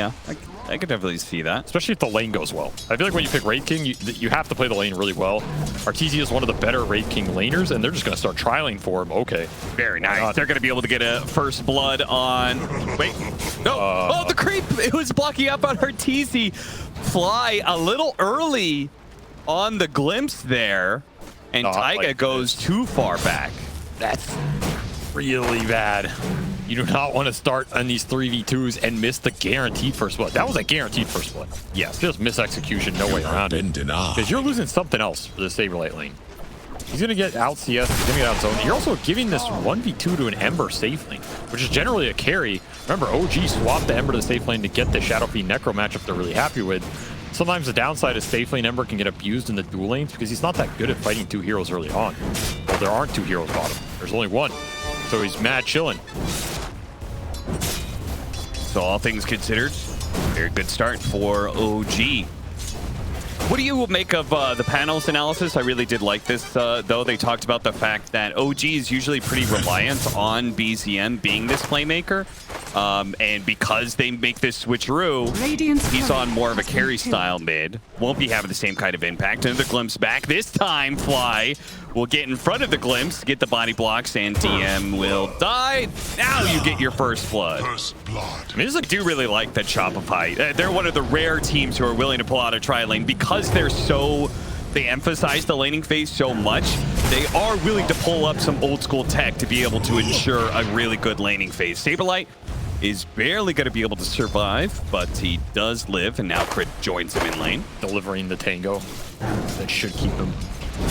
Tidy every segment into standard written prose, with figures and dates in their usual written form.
Yeah, I could definitely see that. Especially if the lane goes well. I feel like when you pick Wraith King, you have to play the lane really well. Arteezy is one of the better Wraith King laners, and they're just going to start trialing for him. Okay. Very nice. They're going to be able to get a first blood on... Wait. No. Oh, the creep! It was blocking up on Arteezy. Fly a little early on the glimpse there, and Taiga goes too far back. That's really bad. You do not want to start on these 3v2s and miss the guaranteed first blood. That was a guaranteed first blood. Yes, just miss execution, no way around it. Because you're losing something else for the Saberlight lane. He's going to get out CS, he's going to get out zone. You're also giving this 1v2 to an Ember safe lane, which is generally a carry. Remember, OG swapped the Ember to the safe lane to get the Shadow Fiend Necro matchup they're really happy with. Sometimes the downside is safe lane Ember can get abused in the dual lanes because he's not that good at fighting two heroes early on. Well, there aren't two heroes bottom. There's only one. So he's mad chilling. So all things considered, very good start for OG. What do you make of the panels analysis? I really did like this, though. They talked about the fact that OG is usually pretty reliant on BZM being this playmaker. And because they make this switcheroo, he's on more of a carry style mid. Won't be having the same kind of impact. Another glimpse back. This time, Fly will get in front of the glimpse, get the body blocks, and DM will die. Now you get your first blood. I mean, I do really like that Shopify. They're one of the rare teams who are willing to pull out a tri-lane because they emphasize the laning phase so much. They are willing to pull up some old school tech to be able to ensure a really good laning phase. Saberlight is barely going to be able to survive, but he does live, and now Crit joins him in lane. Delivering the tango. That should keep him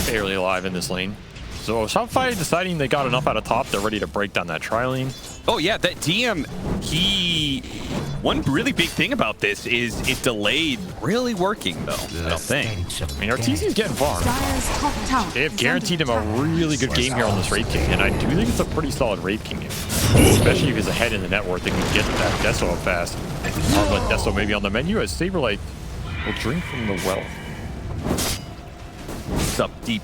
fairly alive in this lane. So Shopify deciding they got enough out of top, they're ready to break down that tri-lane. Oh yeah, that DM, one really big thing about this is it delayed really working though, I don't think. I mean, Arteezy's getting farmed. They have guaranteed him a really good game here on this Wraith King, and I do think it's a pretty solid Wraith King game. Especially if he's ahead in the net worth, they can get that Deso up fast. Armlet Deso maybe on the menu as Saberlight will drink from the well. It's up deep.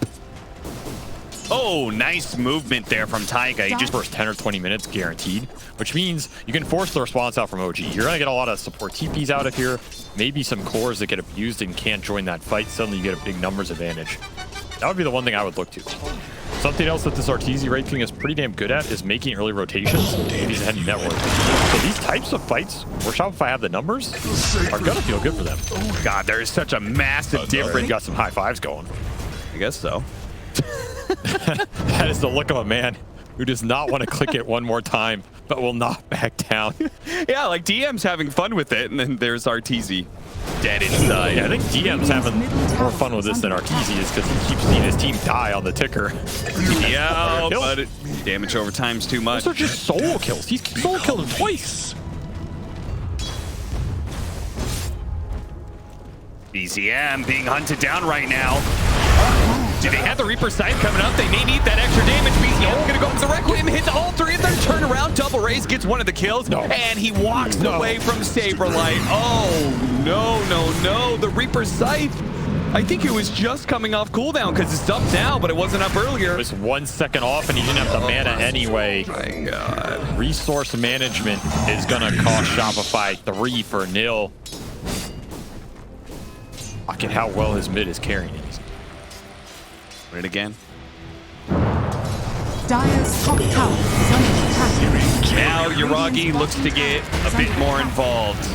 Oh, nice movement there from Taiga. He just first 10 or 20 minutes guaranteed, which means you can force the response out from OG. You're going to get a lot of support TPs out of here, maybe some cores that get abused and can't join that fight. Suddenly you get a big numbers advantage. That would be the one thing I would look to. Something else that this Arteezy Wraith King is pretty damn good at is making early rotations if he's ahead in network. So these types of fights where Shopify have the numbers are going to feel good for them. Oh God, there is such a massive difference. You got some high fives going. I guess so. That is the look of a man who does not want to click it one more time, but will not back down. Yeah, like DM's having fun with it, and then there's Arteezy dead inside. Yeah, I think DM's having more fun with this than Arteezy is because he keeps seeing his team die on the ticker. Yeah, but damage over time's too much. Those are just solo kills. He's solo killed him twice. BZM being hunted down right now. Do they have the Reaper Sight coming up? They may need that extra damage. BZM gonna go into the Requiem, hit all three of them, turn around, double raise, gets one of the kills, and he walks away from Saberlight. Oh, no. The Reaper Sight. I think it was just coming off cooldown because it's up now, but it wasn't up earlier. It was 1 second off, and he didn't have the mana anyway. Oh my God. Resource management is gonna cost Shopify 3-0. Look at how well his mid is carrying it. Put it again. Dire's top tower is under attack. Now YURAGI looks to get a bit more involved.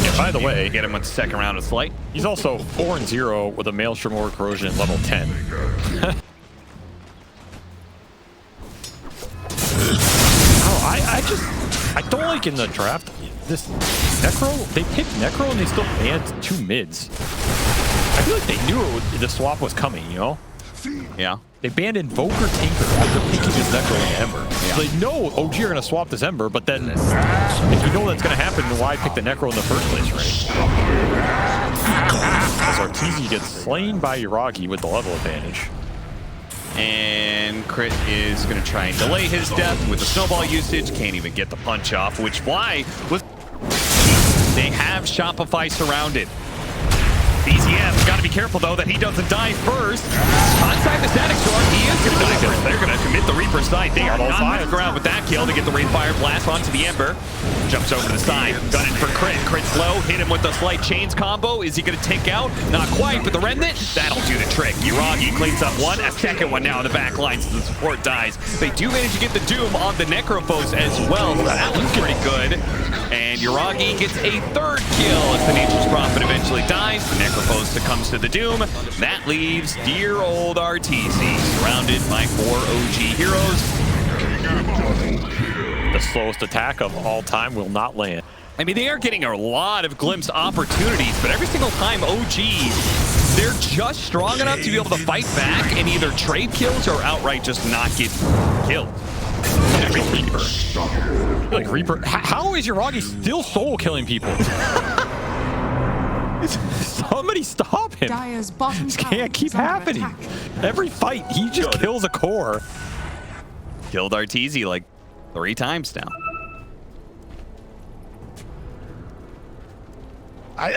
Yeah, by the way, get him on the second round of Sleight. He's also 4-0 with a Maelstrom or Corrosion at level 10. I don't like in the draft this Necro. They picked Necro and they still banned 2 mids. I feel like they knew the swap was coming, you know? Yeah. They banned Invoker Tinker after picking his Necro and Ember. Yeah. So they know OG are going to swap this Ember, but then if you know that's going to happen, then why pick the Necro in the first place, right? As Arteezy gets slain by YURAGI with the level advantage. And Crit is going to try and delay his death with the snowball usage. Can't even get the punch off, which Fly was... They have Shopify surrounded. BCM's got to be careful, though, that he doesn't die first. Outside the static storm, he is going to die first. They're going to commit the Reaper side. They are not on the ground with that kill to get the Rainfire Blast onto the Ember. Jumps over to the side, gunning for crit. Crit's low, hit him with the Sleight Chains combo. Is he going to take out? Not quite, but the Remnant, that'll do the trick. YURAGI cleans up one, a second one now in the back line, so the support dies. They do manage to get the Doom on the Necrophos as well, so that was pretty good. And YURAGI gets a third kill as the Nature's Prophet eventually dies. The Necrophos succumbs to the Doom. That leaves dear old RTZ surrounded by 4 OG heroes. The slowest attack of all time will not land. I mean, they are getting a lot of glimpse opportunities, but every single time OG, they're just strong enough to be able to fight back and either trade kills or outright just not get killed. Every Reaper. Like Reaper, how is YURAGI still solo killing people? Somebody stop him. Dire's bottom This tower can't keep is under happening. attack. Every fight, he just kills a core. Killed RTZ like 3 times now.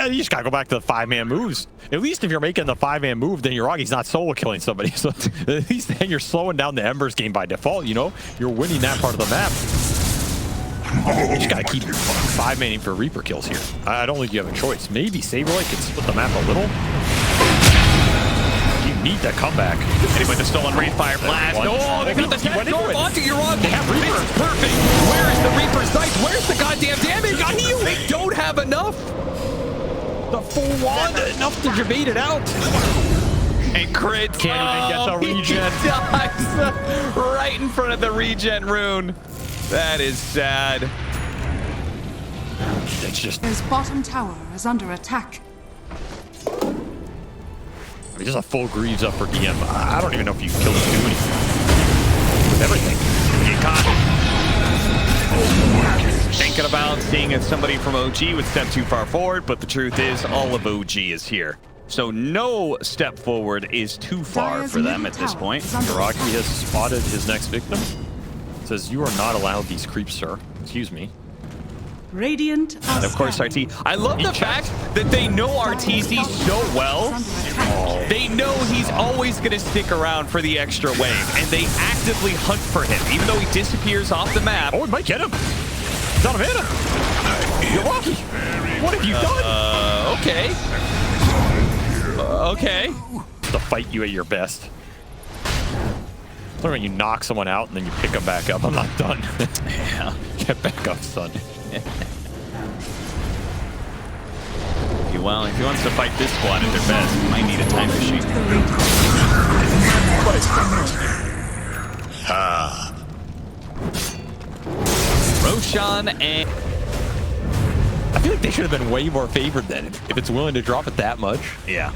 You just gotta go back to the 5-man moves. At least if you're making the 5-man move, then YURAGI's not solo killing somebody. So at least then you're slowing down the Embers game by default, you know? You're winning that part of the map. You just gotta keep 5-manning for Reaper kills here. I don't think you have a choice. Maybe Saberlight can split the map a little. You need that comeback. Anyway, the stolen Rainfire Blast. Oh, they got the tech storm onto YURAGI. They have Reaper. It's perfect. Where is the Reaper's sight? Where's the goddamn damage? They don't have enough. The full wand, enough to debate it out. And Crit Can't even get the regen. He dies right in front of the regen rune. That is sad. It's just, His bottom tower is under attack. just a full Greaves up for DM. I don't even know if you can kill this dude with everything. Get caught. Thinking about seeing if somebody from OG would step too far forward, but the truth is all of OG is here. So no step forward is too far Dire's for them middle at this tower point. is under YURAGI has spotted his next victim. Says, you are not allowed these creeps, sir. Excuse me. Radiant And of course, RT. I love the fact that they know RTZ so well. They know he's always going to stick around for the extra wave, and they actively hunt for him, even though he disappears off the map. Oh, it might get him. He's out of mana. YURAGI, what have you done? Okay. Okay. To fight you at your best. When you knock someone out and then you pick them back up. I'm not done. Yeah. Get back up, son. Well, if he wants to fight this squad at their best, he might need a time machine. Roshan and... I feel like they should have been way more favored then if it's willing to drop it that much. Yeah.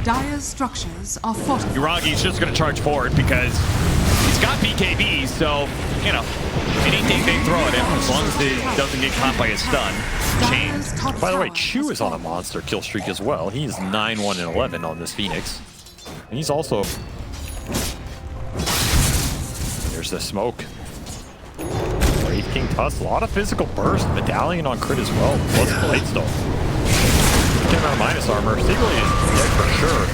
Dire's structures are fortified. YURAGI's just going to charge forward because he's got BKB, so, you know, anything they throw at him, as long as it doesn't get caught by a stun. Chains. By the way, Chu is on a monster kill streak as well. He's 9-1-11 on this Phoenix. And he's also... There's the smoke. Wraith King Tusk, a lot of physical burst. Medallion on crit as well, plus Bladestone. Getting out of minus armor. Saberlight is dead for sure.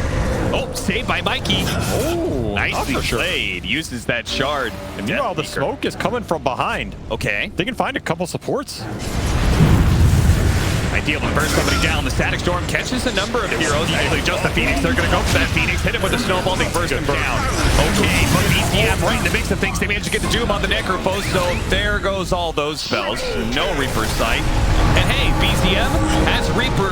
Oh, saved by Mikey. Oh, Nicely for sure. played. Uses that shard. And meanwhile, the smoke is coming from behind. Okay. They can find a couple supports. Ideal to burn somebody down. The Static Storm catches a number of heroes. Actually, just the Phoenix. They're going to go for that Phoenix. Hit him with a snowball. They burst him down. Okay, but BCM right in the mix of things. They managed to get the Doom on the Necrophos, so there goes all those spells. No Reaper sight. And hey, BCM has Reaper,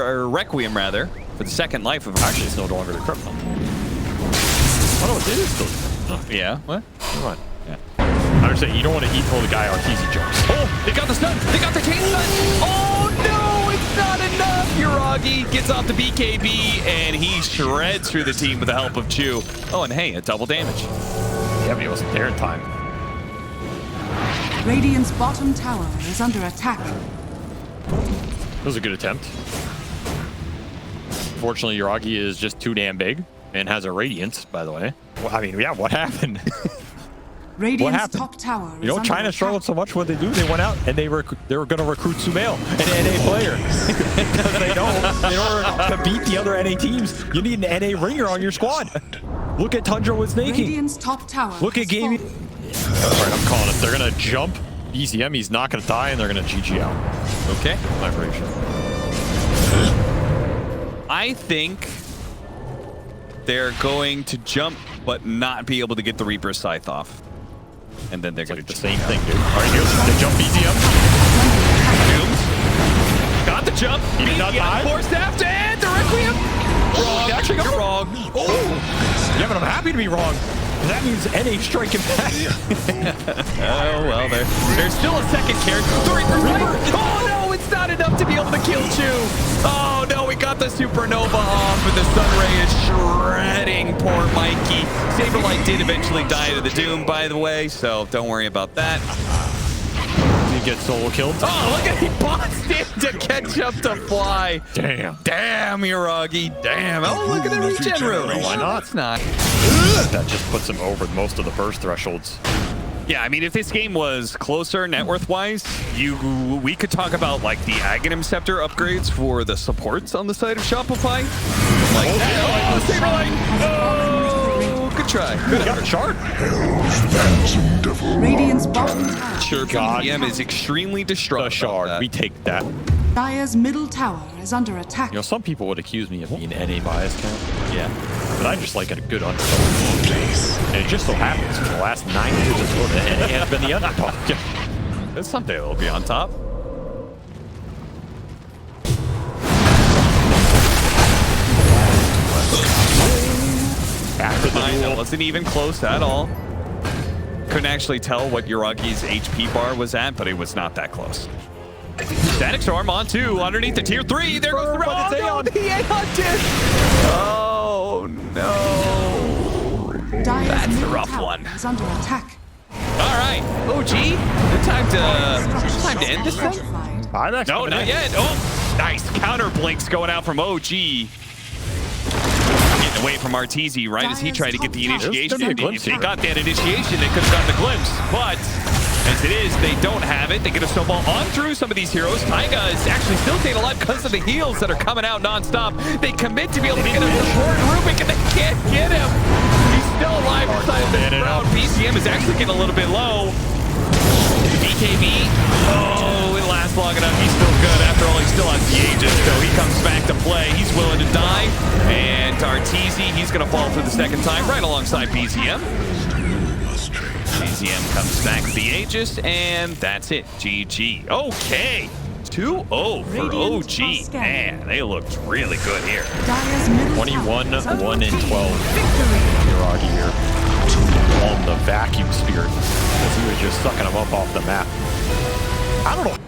or Requiem rather, for the second life of him. Actually, it's no longer the crypto. Oh, no, it is still. Oh, Yeah, what? never mind. Yeah. I'm just saying, you don't want to eat the guy RTZ jumps. Oh, they got the stun. They got the chain stun. Oh, no, it's not enough. YURAGI gets off the BKB, and he shreds through the team with the help of Chu. Oh, and hey, a double damage. Yeah, but he wasn't there in time. Radiant's bottom tower is under attack. That was a good attempt. Unfortunately, YURAGI is just too damn big and has a Radiance, by the way. Well, I mean, yeah, what happened? Radiant's happened? top tower You know, is China under struggled attack. so much. What they do? They went out and they were going to recruit Sumail, an NA player, because they know in order to beat the other NA teams, you need an NA ringer on your squad. Look at Tundra with Snaking. Radiant's top tower. Look at Gaming. All right, I'm calling it. They're going to jump BZM. He's not going to die, and they're going to GG out. Okay. Vibration. I think they're going to jump, but not be able to get the Reaper's Scythe off. And then they're going to The same thing, dude. All right, here's the jump BZM. Dooms. Got the jump. He did not die. Forced after and the Requiem. Wrong. Actually, You're wrong. Oh. Yeah, but I'm happy to be wrong. That means NA striking back. Oh, well, there's still a second character. The Reaper's Scythe. Oh, no, it's not enough to be able to kill Chu. Oh, no, we got the Supernova off, and the Sun Ray is shredding poor Mikey. Saberlight did eventually die to the Doom, by the way, so don't worry about that. He gets solo killed. Oh, look at he boxed in to catch up to Fly. Damn. Damn, Yuragi. Damn. Oh, look at the regen room. Why not? It's not. That just puts him over most of the burst thresholds. Yeah, I mean, if this game was closer net worth-wise, we could talk about, like, the Aghanim Scepter upgrades for the supports on the side of Shopify. Like, oh, Saberlight. Oh, good try. Good Got a shard. Radiant's bottom tower. Sure, BDM is extremely distraught. The shard. about We that. take that. Dire's middle tower is under attack. You know, some people would accuse me of being NA bias count. Yeah. But I just like a good underdog. And it just so happens for the last 9 years of Dota, NA has been the underdog. Someday they'll be on top. After the That duel. wasn't even close at all. Couldn't actually tell what Yuragi's HP bar was at, but it was not that close. Static Storm on 2 underneath the tier 3. There goes the But it's Aeon. The Aeon did. Oh no. Dire's That's a middle rough tower one. is under attack. All right, OG, good time to end this thing. Fortified. IMAX No, coming not in. yet. Oh, nice counter blinks going out from OG. Getting away from Arteezy right as he tried to get the initiation. There's gonna be a glimpse If they here. got that initiation, they could have gotten the glimpse. But as it is, they don't have it. They get a snowball on through some of these heroes. Taiga is actually still staying alive because of the heals that are coming out nonstop. They commit to be able to get him support Rubik, and they can't get him. He's still alive inside of this round. BCM is actually getting a little bit low. BKB, oh, it lasts long enough. He's still good. After all, he still has the Aegis, so he comes back to play. He's willing to die. And Arteezy, he's going to fall for the second time right alongside BZM. BZM comes back to the Aegis, and that's it. GG. Okay. 2-0 for OG. Man, they looked really good here. Dire's middle 21, tower is under 1 and 12. Victory. Yuragi here on the vacuum spirit because he was just sucking him up off the map. I don't know.